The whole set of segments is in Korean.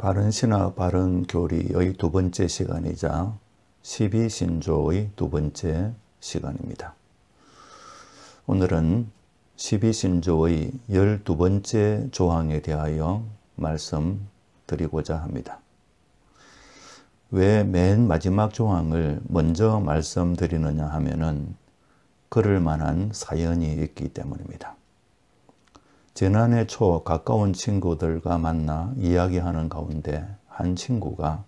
바른신화 바른교리의 두 번째 시간이자 12신조의 두 번째 시간입니다. 오늘은 12신조의 12번째 조항에 대하여 말씀드리고자 합니다. 왜 맨 마지막 조항을 먼저 말씀드리느냐 하면은 그럴 만한 사연이 있기 때문입니다. 지난해 초 가까운 친구들과 만나 이야기하는 가운데 한 친구가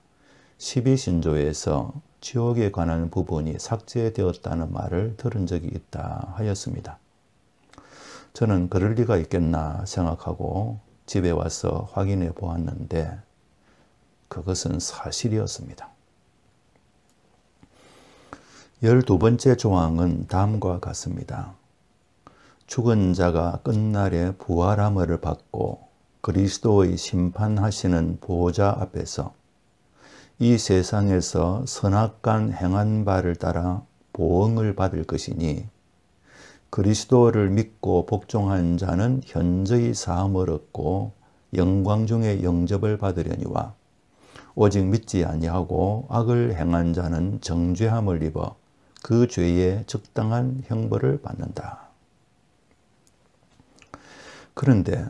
12신조에서 지옥에 관한 부분이 삭제되었다는 말을 들은 적이 있다 하였습니다. 저는 그럴 리가 있겠나 생각하고 집에 와서 확인해 보았는데 그것은 사실이었습니다. 12번째 조항은 다음과 같습니다. 죽은 자가 끝날에 부활함을 받고 그리스도의 심판하시는 보호자 앞에서 이 세상에서 선악간 행한 바를 따라 보응을 받을 것이니 그리스도를 믿고 복종한 자는 현저히 사함을 얻고 영광 중에 영접을 받으려니와 오직 믿지 아니하고 악을 행한 자는 정죄함을 입어 그 죄에 적당한 형벌을 받는다. 그런데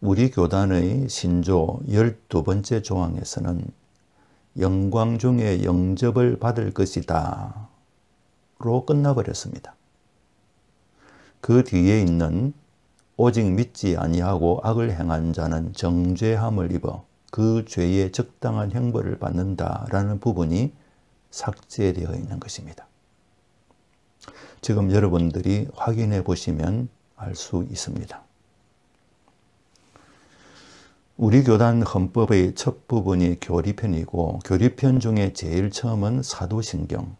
우리 교단의 신조 12번째 조항에서는 영광 중에 영접을 받을 것이다 로 끝나버렸습니다. 그 뒤에 있는 오직 믿지 아니하고 악을 행한 자는 정죄함을 입어 그 죄에 적당한 형벌을 받는다라는 부분이 삭제되어 있는 것입니다. 지금 여러분들이 확인해 보시면 알 수 있습니다. 우리 교단 헌법의 첫 부분이 교리편이고 교리편 중에 제일 처음은 사도신경,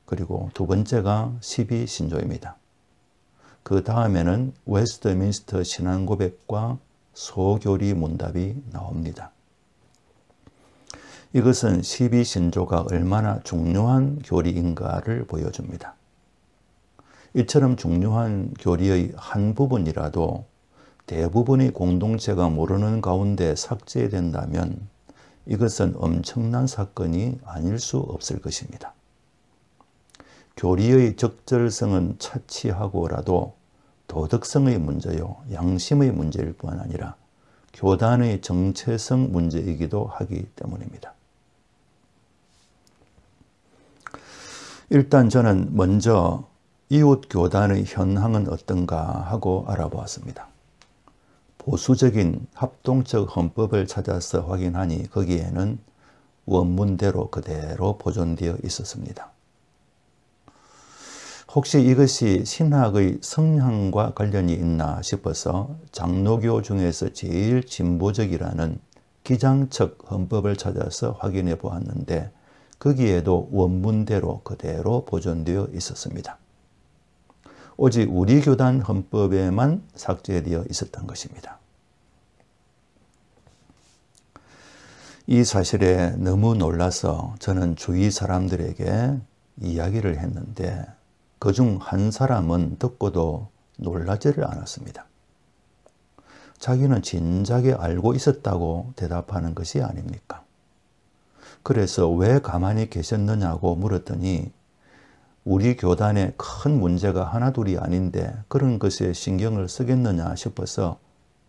그리고 두 번째가 12신조입니다. 그 다음에는 웨스트민스터 신앙고백과 소교리 문답이 나옵니다. 이것은 12신조가 얼마나 중요한 교리인가를 보여줍니다. 이처럼 중요한 교리의 한 부분이라도 대부분의 공동체가 모르는 가운데 삭제된다면 이것은 엄청난 사건이 아닐 수 없을 것입니다. 교리의 적절성은 차치하고라도 도덕성의 문제요, 양심의 문제일 뿐 아니라 교단의 정체성 문제이기도 하기 때문입니다. 일단 저는 먼저 이웃 교단의 현황은 어떤가 하고 알아보았습니다. 보수적인 합동적 헌법을 찾아서 확인하니 거기에는 원문대로 그대로 보존되어 있었습니다. 혹시 이것이 신학의 성향과 관련이 있나 싶어서 장로교 중에서 제일 진보적이라는 기장측 헌법을 찾아서 확인해 보았는데 거기에도 원문대로 그대로 보존되어 있었습니다. 오직 우리 교단 헌법에만 삭제되어 있었던 것입니다. 이 사실에 너무 놀라서 저는 주위 사람들에게 이야기를 했는데 그중 한 사람은 듣고도 놀라지를 않았습니다. 자기는 진작에 알고 있었다고 대답하는 것이 아닙니까? 그래서 왜 가만히 계셨느냐고 물었더니 우리 교단에 큰 문제가 하나둘이 아닌데 그런 것에 신경을 쓰겠느냐 싶어서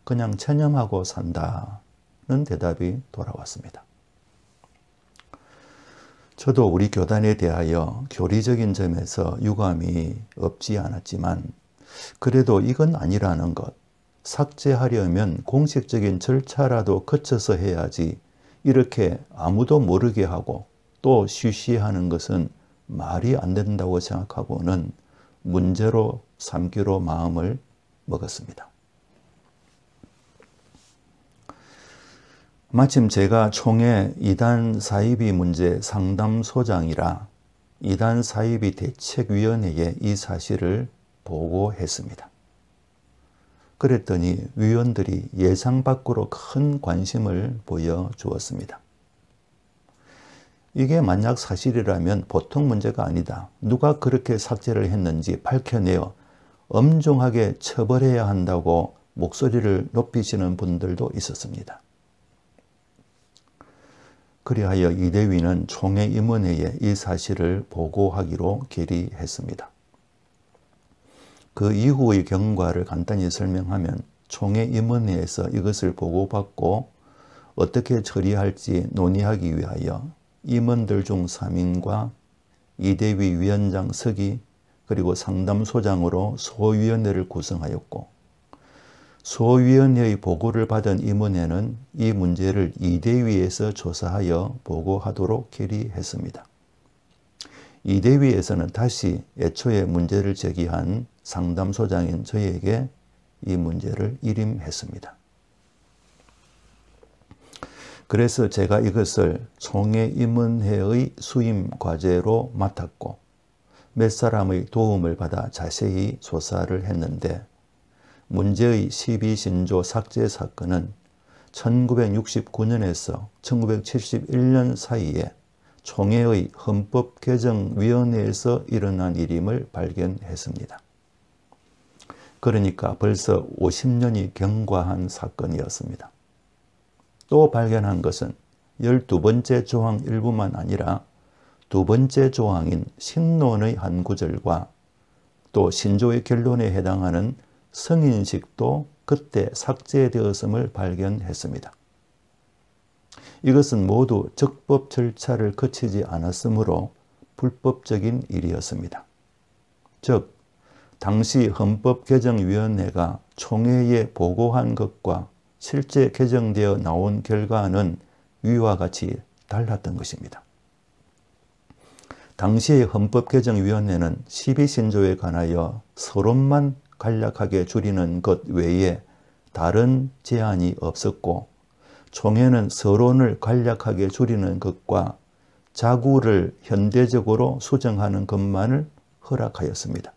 그냥 체념하고 산다는 대답이 돌아왔습니다. 저도 우리 교단에 대하여 교리적인 점에서 유감이 없지 않았지만 그래도 이건 아니라는 것, 삭제하려면 공식적인 절차라도 거쳐서 해야지 이렇게 아무도 모르게 하고 또 쉬쉬하는 것은 말이 안 된다고 생각하고는 문제로 삼기로 마음을 먹었습니다. 마침 제가 총회 이단 사이비 문제 상담소장이라 이단 사이비 대책위원회에 이 사실을 보고했습니다. 그랬더니 위원들이 예상 밖으로 큰 관심을 보여주었습니다. 이게 만약 사실이라면 보통 문제가 아니다. 누가 그렇게 삭제를 했는지 밝혀내어 엄중하게 처벌해야 한다고 목소리를 높이시는 분들도 있었습니다. 그리하여 이대위는 총회 임원회에 이 사실을 보고하기로 결의했습니다. 그 이후의 경과를 간단히 설명하면 총회 임원회에서 이것을 보고받고 어떻게 처리할지 논의하기 위하여 임원들 중 3인과 이대위 위원장 서기 그리고 상담소장으로 소위원회를 구성하였고 소위원회의 보고를 받은 임원회는 이 문제를 이대위에서 조사하여 보고하도록 결의했습니다. 이대위에서는 다시 애초에 문제를 제기한 상담소장인 저에게 이 문제를 일임했습니다. 그래서 제가 이것을 총회 임원회의 수임 과제로 맡았고 몇 사람의 도움을 받아 자세히 조사를 했는데 문제의 12신조 삭제 사건은 1969년에서 1971년 사이에 총회의 헌법개정위원회에서 일어난 일임을 발견했습니다. 그러니까 벌써 50년이 경과한 사건이었습니다. 또 발견한 것은 12번째 조항 일부만 아니라 두 번째 조항인 신론의 한 구절과 또 신조의 결론에 해당하는 성인식도 그때 삭제되었음을 발견했습니다. 이것은 모두 적법 절차를 거치지 않았으므로 불법적인 일이었습니다. 즉, 당시 헌법개정위원회가 총회에 보고한 것과 실제 개정되어 나온 결과는 위와 같이 달랐던 것입니다. 당시의 헌법개정위원회는 12신조에 관하여 서론만 간략하게 줄이는 것 외에 다른 제안이 없었고 총회는 서론을 간략하게 줄이는 것과 자구를 현대적으로 수정하는 것만을 허락하였습니다.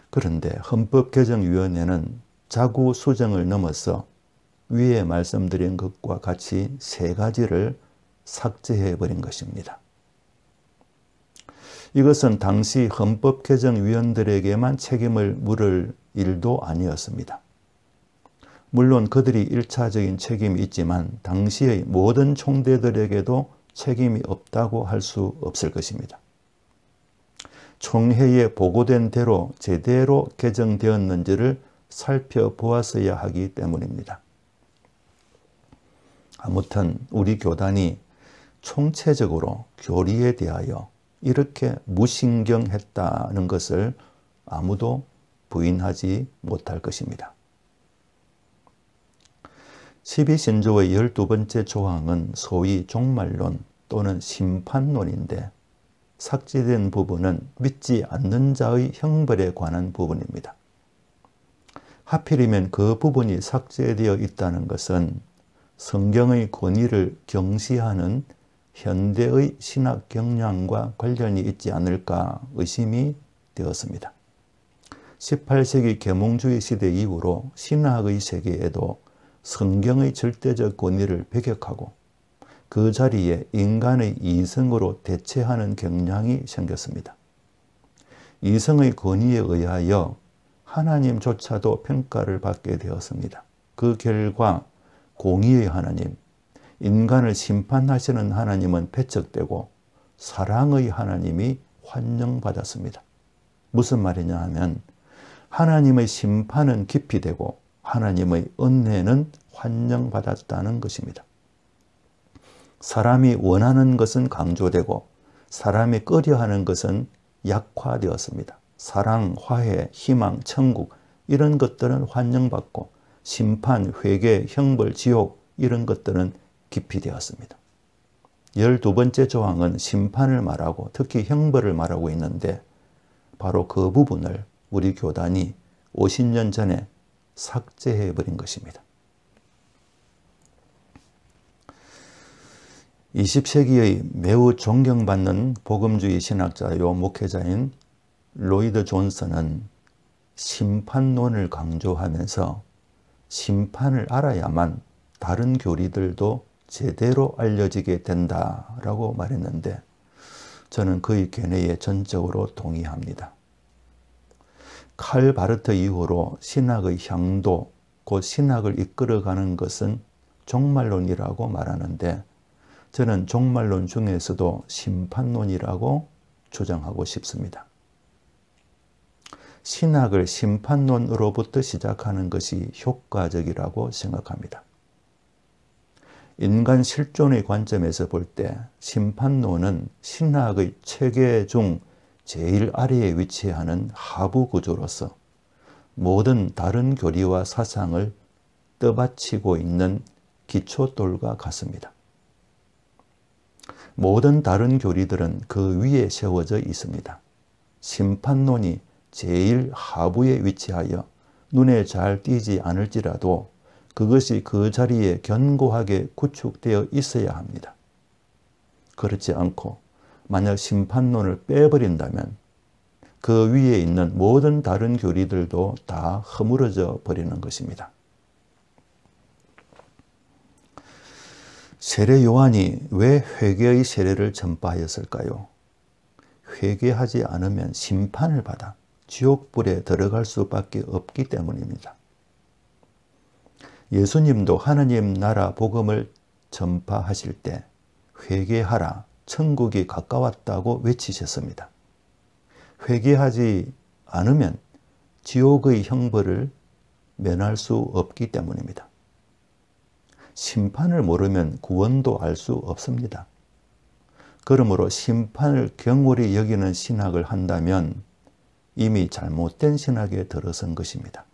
그런데 헌법개정위원회는 자구 수정을 넘어서 위에 말씀드린 것과 같이 세 가지를 삭제해버린 것입니다. 이것은 당시 헌법개정위원들에게만 책임을 물을 일도 아니었습니다. 물론 그들이 1차적인 책임이 있지만 당시의 모든 총대들에게도 책임이 없다고 할 수 없을 것입니다. 총회에 보고된 대로 제대로 개정되었는지를 살펴보았어야 하기 때문입니다. 아무튼 우리 교단이 총체적으로 교리에 대하여 이렇게 무신경했다는 것을 아무도 부인하지 못할 것입니다. 12신조의 12번째 조항은 소위 종말론 또는 심판론인데 삭제된 부분은 믿지 않는 자의 형벌에 관한 부분입니다. 하필이면 그 부분이 삭제되어 있다는 것은 성경의 권위를 경시하는 현대의 신학 경향과 관련이 있지 않을까 의심이 되었습니다. 18세기 계몽주의 시대 이후로 신학의 세계에도 성경의 절대적 권위를 배격하고 그 자리에 인간의 이성으로 대체하는 경향이 생겼습니다. 이성의 권위에 의하여 하나님조차도 평가를 받게 되었습니다. 그 결과 공의의 하나님, 인간을 심판하시는 하나님은 배척되고 사랑의 하나님이 환영받았습니다. 무슨 말이냐 하면 하나님의 심판은 깊이 되고 하나님의 은혜는 환영받았다는 것입니다. 사람이 원하는 것은 강조되고 사람이 꺼려하는 것은 약화되었습니다. 사랑, 화해, 희망, 천국 이런 것들은 환영받고 심판, 회개, 형벌, 지옥 이런 것들은 깊이 되었습니다. 12번째 조항은 심판을 말하고 특히 형벌을 말하고 있는데 바로 그 부분을 우리 교단이 50년 전에 삭제해버린 것입니다. 20세기의 매우 존경받는 복음주의 신학자요 목회자인 로이드 존슨은 심판론을 강조하면서 심판을 알아야만 다른 교리들도 제대로 알려지게 된다라고 말했는데 저는 그의 견해에 전적으로 동의합니다. 칼 바르트 이후로 신학의 향도, 곧 신학을 이끌어가는 것은 종말론이라고 말하는데 저는 종말론 중에서도 심판론이라고 주장하고 싶습니다. 신학을 심판론으로부터 시작하는 것이 효과적이라고 생각합니다. 인간 실존의 관점에서 볼 때 심판론은 신학의 체계 중 제일 아래에 위치하는 하부 구조로서 모든 다른 교리와 사상을 떠받치고 있는 기초돌과 같습니다. 모든 다른 교리들은 그 위에 세워져 있습니다. 심판론이 제일 하부에 위치하여 눈에 잘 띄지 않을지라도 그것이 그 자리에 견고하게 구축되어 있어야 합니다. 그렇지 않고 만약 심판론을 빼버린다면 그 위에 있는 모든 다른 교리들도 다 허물어져 버리는 것입니다. 세례 요한이 왜 회개의 세례를 전파하였을까요? 회개하지 않으면 심판을 받아 지옥불에 들어갈 수밖에 없기 때문입니다. 예수님도 하나님 나라 복음을 전파하실 때 회개하라, 천국이 가까웠다고 외치셨습니다. 회개하지 않으면 지옥의 형벌을 면할 수 없기 때문입니다. 심판을 모르면 구원도 알 수 없습니다. 그러므로 심판을 경홀히 여기는 신학을 한다면 이미 잘못된 신학에 들어선 것입니다.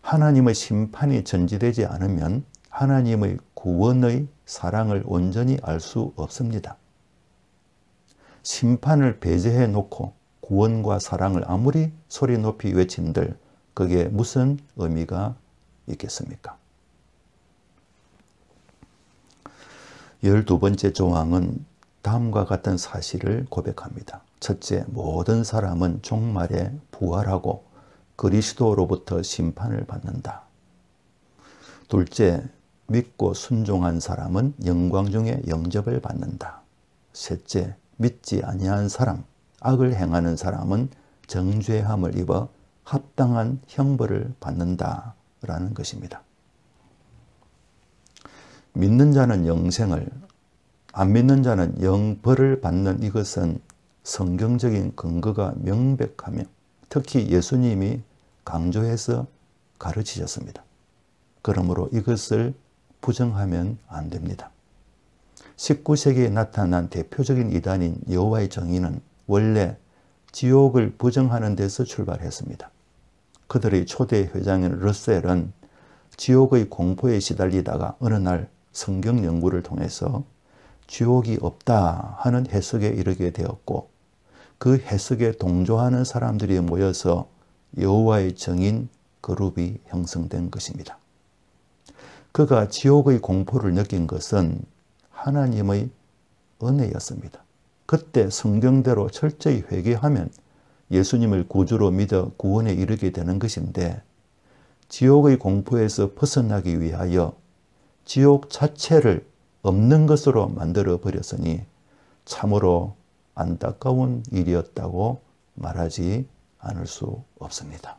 하나님의 심판이 전제되지 않으면 하나님의 구원의 사랑을 온전히 알 수 없습니다. 심판을 배제해 놓고 구원과 사랑을 아무리 소리 높이 외친들 그게 무슨 의미가 있겠습니까? 12번째 조항은 다음과 같은 사실을 고백합니다. 첫째, 모든 사람은 종말에 부활하고 그리스도로부터 심판을 받는다. 둘째, 믿고 순종한 사람은 영광 중에 영접을 받는다. 셋째, 믿지 아니한 사람, 악을 행하는 사람은 정죄함을 입어 합당한 형벌을 받는다라는 것입니다. 믿는 자는 영생을, 안 믿는 자는 영벌을 받는 이것은 성경적인 근거가 명백하며 특히 예수님이 강조해서 가르치셨습니다. 그러므로 이것을 부정하면 안 됩니다. 19세기에 나타난 대표적인 이단인 여호와의 정의는 원래 지옥을 부정하는 데서 출발했습니다. 그들의 초대 회장인 러셀은 지옥의 공포에 시달리다가 어느 날 성경 연구를 통해서 지옥이 없다 하는 해석에 이르게 되었고 그 해석에 동조하는 사람들이 모여서 여호와의 정인 그룹이 형성된 것입니다. 그가 지옥의 공포를 느낀 것은 하나님의 은혜였습니다. 그때 성경대로 철저히 회개하면 예수님을 구주로 믿어 구원에 이르게 되는 것인데 지옥의 공포에서 벗어나기 위하여 지옥 자체를 없는 것으로 만들어 버렸으니 참으로 안타까운 일이었다고 말하지 않을 수 없습니다.